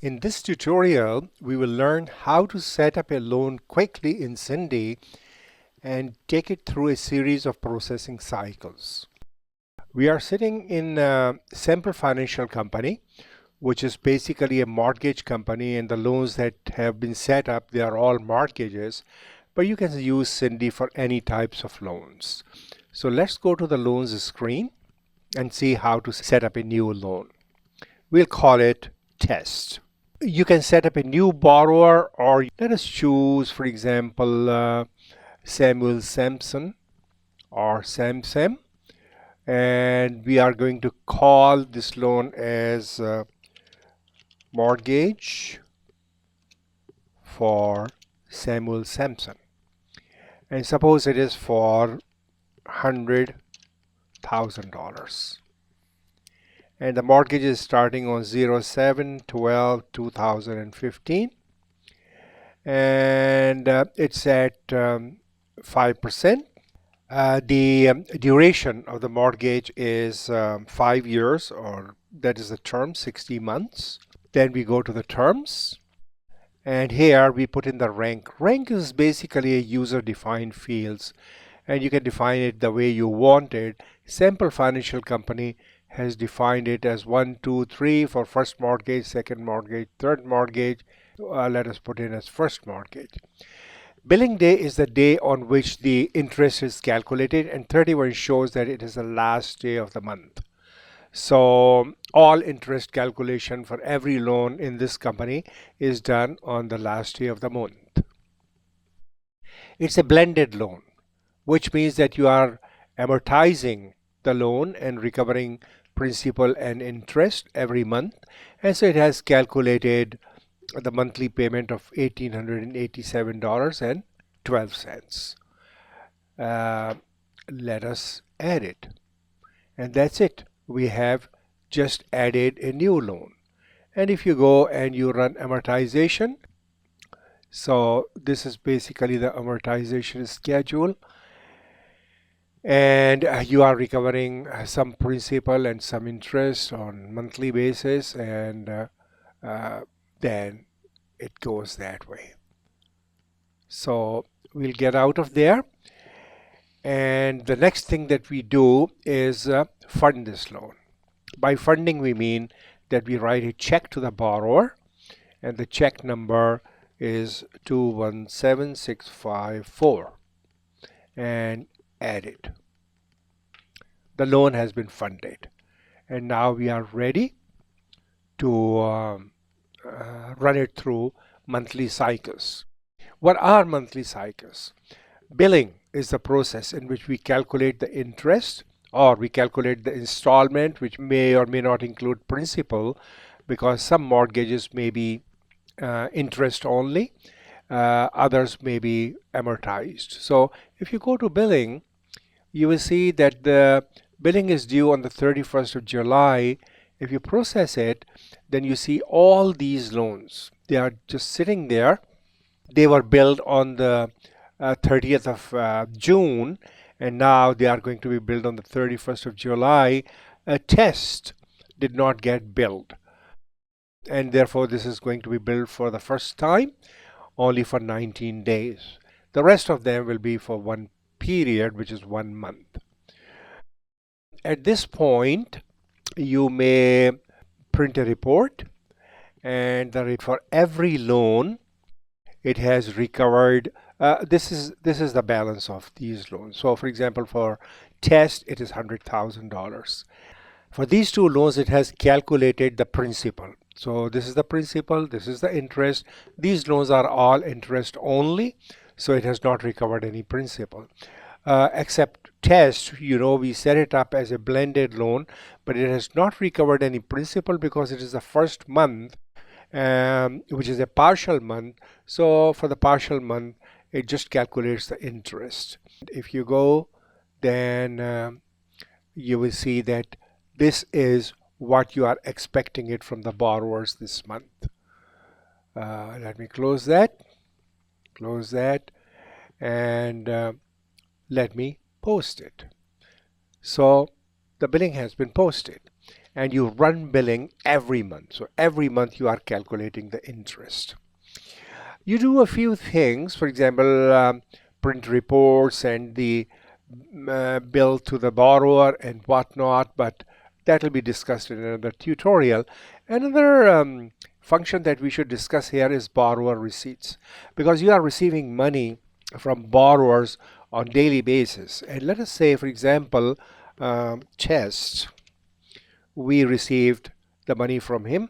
In this tutorial, we will learn how to set up a loan quickly in SYNDi and take it through a series of processing cycles. We are sitting in Simple Financial Company, which is basically a mortgage company, and the loans that have been set up, they are all mortgages, but you can use SYNDi for any types of loans. So let's go to the loans screen and see how to set up a new loan. We'll call it test. You can set up a new borrower, or let us choose, for example, Samuel Sampson or Samsam, and we are going to call this loan as mortgage for Samuel Sampson, and suppose it is for $100,000. And the mortgage is starting on 07/12/2015, and it's at 5%. The duration of the mortgage is 5 years, or that is the term, 60 months. Then we go to the terms, and here we put in the rank. Rank is basically a user-defined fields, and you can define it the way you want it. Simple Financial Company has defined it as 1, 2, 3 for first mortgage, second mortgage, third mortgage. Let us put in as first mortgage. Billing day is the day on which the interest is calculated, and 31 shows that it is the last day of the month. So all interest calculation for every loan in this company is done on the last day of the month. It's a blended loan, which means that you are amortizing the loan and recovering principal and interest every month, and so it has calculated the monthly payment of $1,887.12. Let us add it, and that's it. We have just added a new loan. And if you go and you run amortization, so this is basically the amortization schedule, and you are recovering some principal and some interest on monthly basis, and then it goes that way. So we'll get out of there, and the next thing that we do is fund this loan. By funding, we mean that we write a check to the borrower, and the check number is 217654, and add it. The loan has been funded, and now we are ready to run it through monthly cycles. What are monthly cycles? Billing is the process in which we calculate the interest, or we calculate the installment, which may or may not include principal, because some mortgages may be interest only, others may be amortized. So if you go to billing, you will see that the billing is due on the 31st of July. If you process it, then you see all these loans. They are just sitting there. They were billed on the 30th of June, and now they are going to be billed on the 31st of July. A test did not get billed, and therefore this is going to be billed for the first time only for 19 days. The rest of them will be for one period, which is 1 month. At this point, you may print a report, and for every loan it has recovered. This is the balance of these loans. So for example, for test it is $100,000. For these two loans it has calculated the principal. So this is the principal, this is the interest. These loans are all interest only, so it has not recovered any principal. Except test, we set it up as a blended loan, but it has not recovered any principal because it is the first month, which is a partial month. So for the partial month, it just calculates the interest. If you go, then you will see that this is what you are expecting it from the borrowers this month. Let me close that, and let me post it. So the billing has been posted, and you run billing every month. So every month you are calculating the interest. You do a few things, for example, print reports, send the bill to the borrower and whatnot, but that will be discussed in another tutorial. Another function that we should discuss here is borrower receipts, because you are receiving money from borrowers on daily basis. And let us say, for example, Chest, we received the money from him,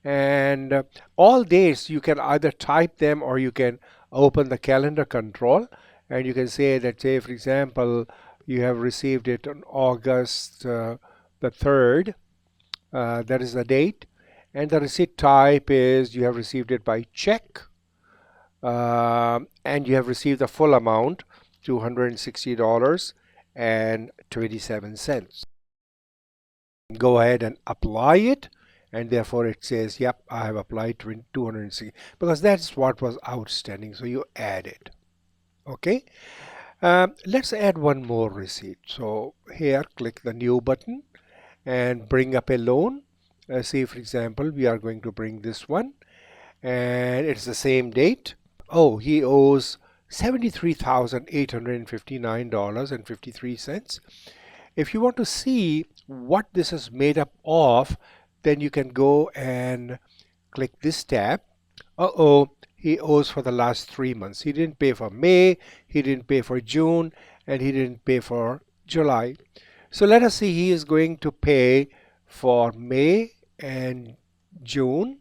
and all days you can either type them or you can open the calendar control, and you can say that, say for example, you have received it on August the 3rd, that is the date, and the receipt type is you have received it by check, and you have received the full amount, $260.27. Go ahead and apply it, and therefore it says, yep, I have applied 260, because that's what was outstanding, so you add it. Okay, let's add one more receipt. So here, click the new button and bring up a loan. Say for example, we are going to bring this one, and it's the same date. Oh, he owes $73,859.53. If you want to see what this is made up of, then you can go and click this tab. He owes for the last 3 months. He didn't pay for May, he didn't pay for June, and he didn't pay for July. So let us see, he is going to pay for May and June,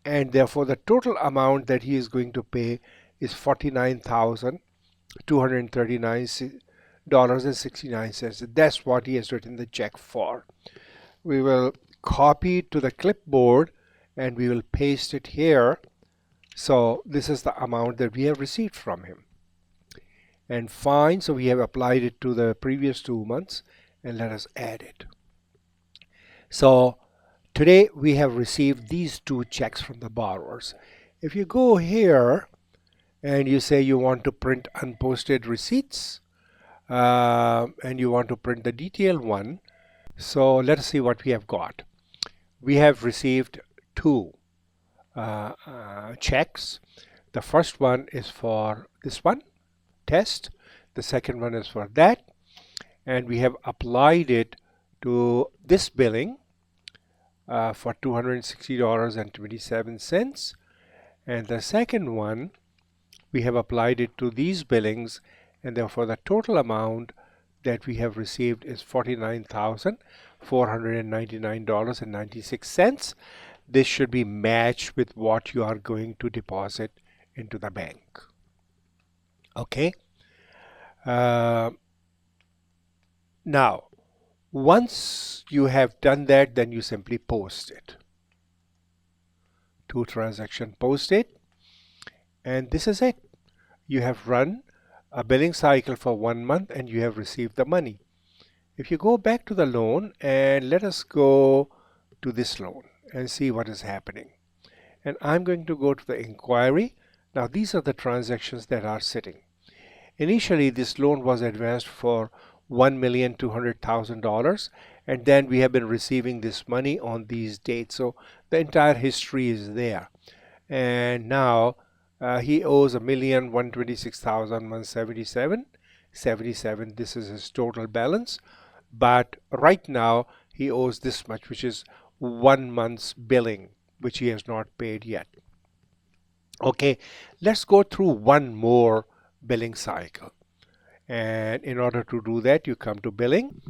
and therefore the total amount that he is going to pay is $49,239.69. That's what he has written the check for. We will copy it to the clipboard and we will paste it here. So this is the amount that we have received from him. And fine, so we have applied it to the previous 2 months, and let us add it. So today we have received these 2 checks from the borrowers. If you go here and you say you want to print unposted receipts, and you want to print the detailed one, so let us see what we have got. We have received 2 checks. The first one is for this one, test. The second one is for that, and we have applied it to this billing for $260.27, and the second one we have applied it to these billings, and therefore the total amount that we have received is $49,499.96. This should be matched with what you are going to deposit into the bank. Okay. Now, once you have done that, then you simply post it. To transaction post it, and this is it. You have run a billing cycle for 1 month and you have received the money. If you go back to the loan, and let us go to this loan and see what is happening. And I'm going to go to the inquiry. Now these are the transactions that are sitting. Initially this loan was advanced for $1,200,000, and then we have been receiving this money on these dates. So the entire history is there. And now he owes $1,126,177.77. This is his total balance. But right now he owes this much, which is 1 month's billing, which he has not paid yet. Okay, let's go through one more billing cycle. And in order to do that, you come to billing.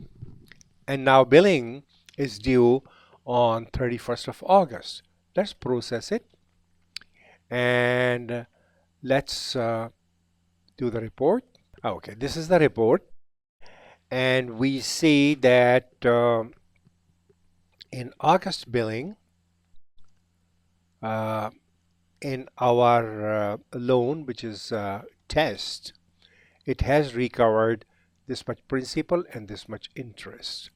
And now billing is due on 31st of August. Let's process it. And let's do the report. Okay, this is the report. And we see that in August billing, in our loan, which is test, it has recovered this much principal and this much interest.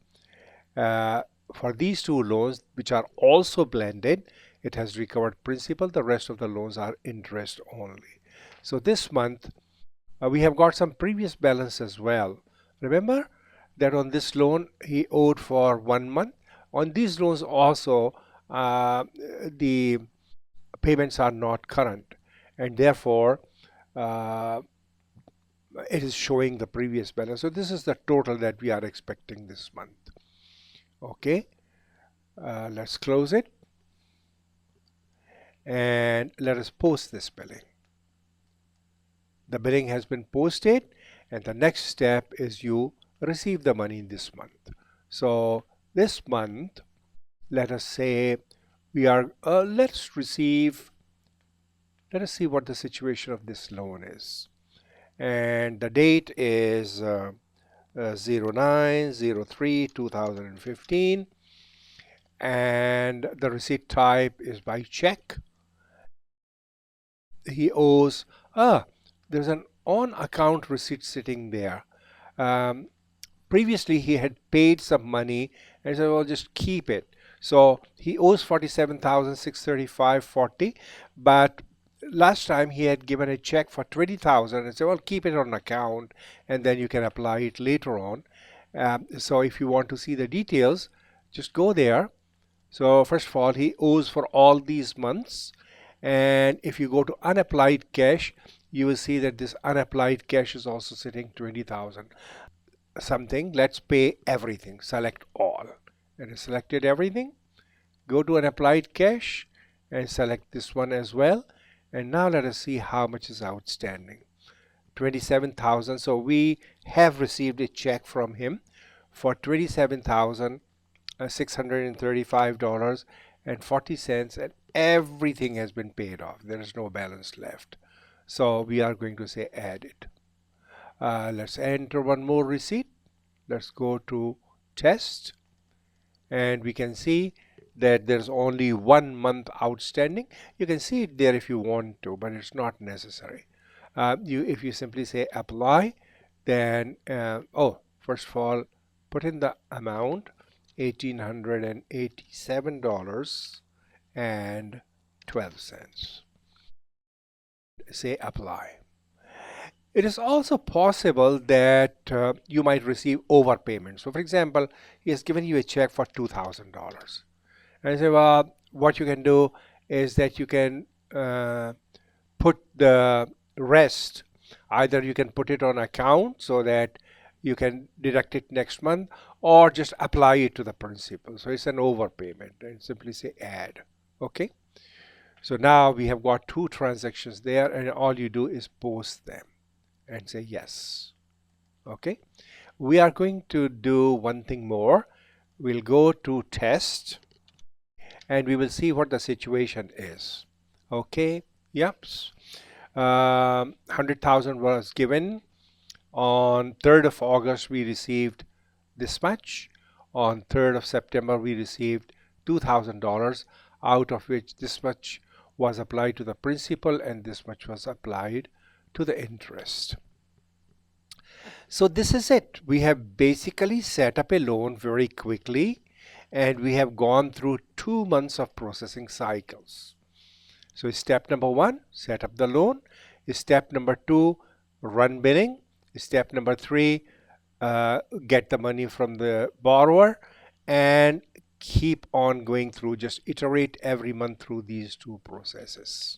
For these 2 loans, which are also blended, it has recovered principal. The rest of the loans are interest only. So this month we have got some previous balance as well. Remember that on this loan he owed for 1 month. On these loans also, the payments are not current, and therefore uh, it is showing the previous balance. So this is the total that we are expecting this month. Okay, let's close it and let us post this billing. The billing has been posted, and the next step is you receive the money this month. So this month, let us say we are, let us see what the situation of this loan is. And the date is 09/03/2015, and the receipt type is by check. He owes, there's an on account receipt sitting there. Um, Previously he had paid some money and said, well, just keep it. So he owes 47,635.40, but last time he had given a check for 20,000 and said, well, keep it on account and then you can apply it later on. So if you want to see the details, just go there. So first of all, he owes for all these months. And if you go to unapplied cash, you will see that this unapplied cash is also sitting 20,000 something. Let's pay everything. Select all. And I selected everything. Go to unapplied cash and select this one as well. And now let us see how much is outstanding. 27,000. So we have received a check from him for $27,635.40, and everything has been paid off. There is no balance left. So we are going to say add it. Let's enter one more receipt. Let's go to test, and we can see that there's only 1 month outstanding. You can see it there if you want to, but it's not necessary. If you simply say apply, then first of all, put in the amount, $1,887.12. Say apply. It is also possible that you might receive overpayment. So for example, he has given you a check for $2,000. And so what you can do is that you can put the rest, either you can put it on account so that you can deduct it next month, or just apply it to the principal. So it's an overpayment, and simply say add. Okay. So now we have got 2 transactions there, and all you do is post them and say yes. Okay. We are going to do one thing more. We'll go to test and we will see what the situation is. Okay. Yep. 100,000 was given. On 3rd of August we received this much. On 3rd of September we received $2,000, out of which this much was applied to the principal and this much was applied to the interest. So this is it. We have basically set up a loan very quickly, and we have gone through 2 months of processing cycles. So step number 1, set up the loan. Step number 2, run billing. Step number 3, get the money from the borrower, and keep on going through. Just iterate every month through these 2 processes.